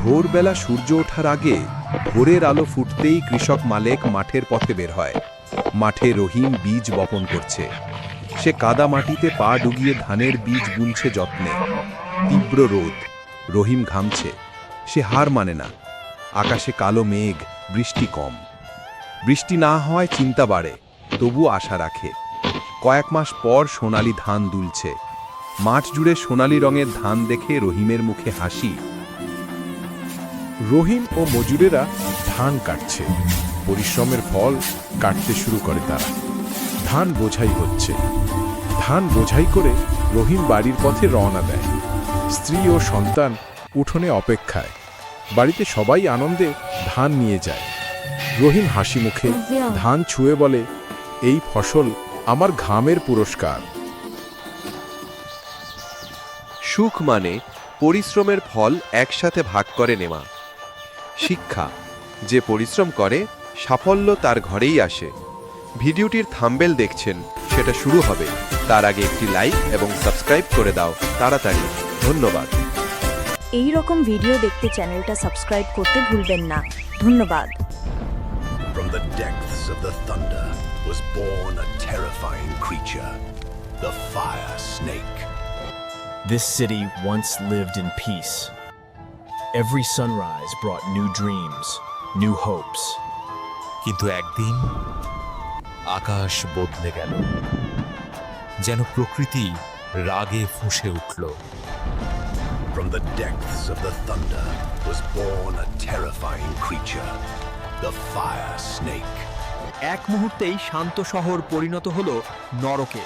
ভোরবেলা সূর্য ওঠার আগে ভোরের আলো ফুটতেই কৃষক মালেক মাঠের পথে বের হয়। মাঠে রহিম বীজ বপন করছে। সে কাদা মাটিতে পা ডুবিয়ে ধানের বীজ বুনছে যত্নে। তীব্র রোদ, রহিম ঘামছে। সে হার মানে না। আকাশে কালো মেঘ, বৃষ্টি কম। বৃষ্টি না হওয়ায় চিন্তা বাড়ে, তবু আশা রাখে। কয়েক মাস পর সোনালি ধান দুলছে। মাঠ জুড়ে সোনালি রঙের ধান দেখে রহিমের মুখে হাসি। রহিম ও মজুরেরা ধান কাটছে। পরিশ্রমের ফল কাটতে শুরু করে তারা। ধান বোঝাই হচ্ছে। ধান বোঝাই করে রহিম বাড়ির পথে রওনা দেয়। স্ত্রী ও সন্তান উঠোনে অপেক্ষায়। বাড়িতে সবাই আনন্দে ধান নিয়ে যায়। রহিম হাসি মুখে ধান ছুঁয়ে বলে, এই ফসল আমার ঘামের পুরস্কার। সুখ মানে পরিশ্রমের ফল একসাথে ভাগ করে নেওয়া। শিক্ষা, যে পরিশ্রম করে সাফল্য তার ঘরেই আসে। ভিডিওটির থাম্বনেল দেখছেন, সেটা শুরু হবে। তার আগে একটি লাইক এবং সাবস্ক্রাইব করে দাও তাড়াতাড়ি। ধন্যবাদ। এই রকম ভিডিও দেখতে চ্যানেলটা সাবস্ক্রাইব করতে ভুলবেন না। ধন্যবাদ। From the depths of the thunder was born a terrifying creature, the fire snake. This city once lived in peace. Every sunrise brought new dreams, new hopes. কিন্তু একদিন আকাশ বদলে গেল, যেন প্রকৃতি রাগে ফুঁসে উঠল। From the depths of the thunder was born a terrifying creature, the fire snake. এক মুহূর্তেই শান্ত শহর পরিণত হলো নরকে।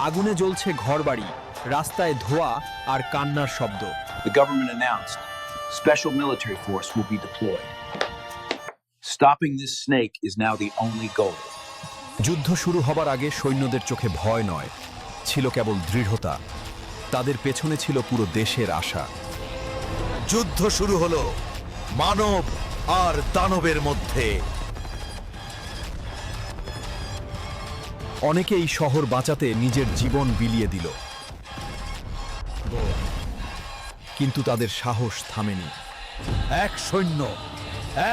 আগুনে জ্বলছে ঘরবাড়ি, রাস্তায় ধোঁয়া আর কান্নার শব্দ। The government announced special military force will be deployed. Stopping this snake is now the only goal. যুদ্ধ শুরু হবার আগে সৈন্যদের চোখে ভয় নয়, ছিল কেবল দৃঢ়তা। তাদের পেছনে ছিল পুরো দেশের আশা। যুদ্ধ শুরু হলো মানব আর দানবের মধ্যে। অনেকে এই শহর বাঁচাতে নিজের জীবন বিলিয়ে দিল, কিন্তু তাদের সাহস থামেনি। এক সৈন্য,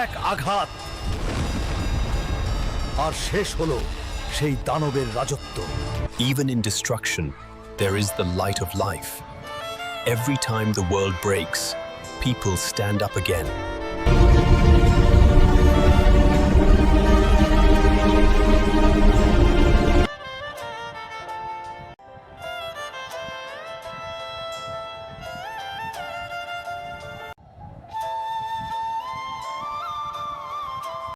এক আঘাত, আর শেষ হলো সেই দানবের রাজত্ব। Even in destruction, there is the light of life. Every time the world breaks, people stand up again.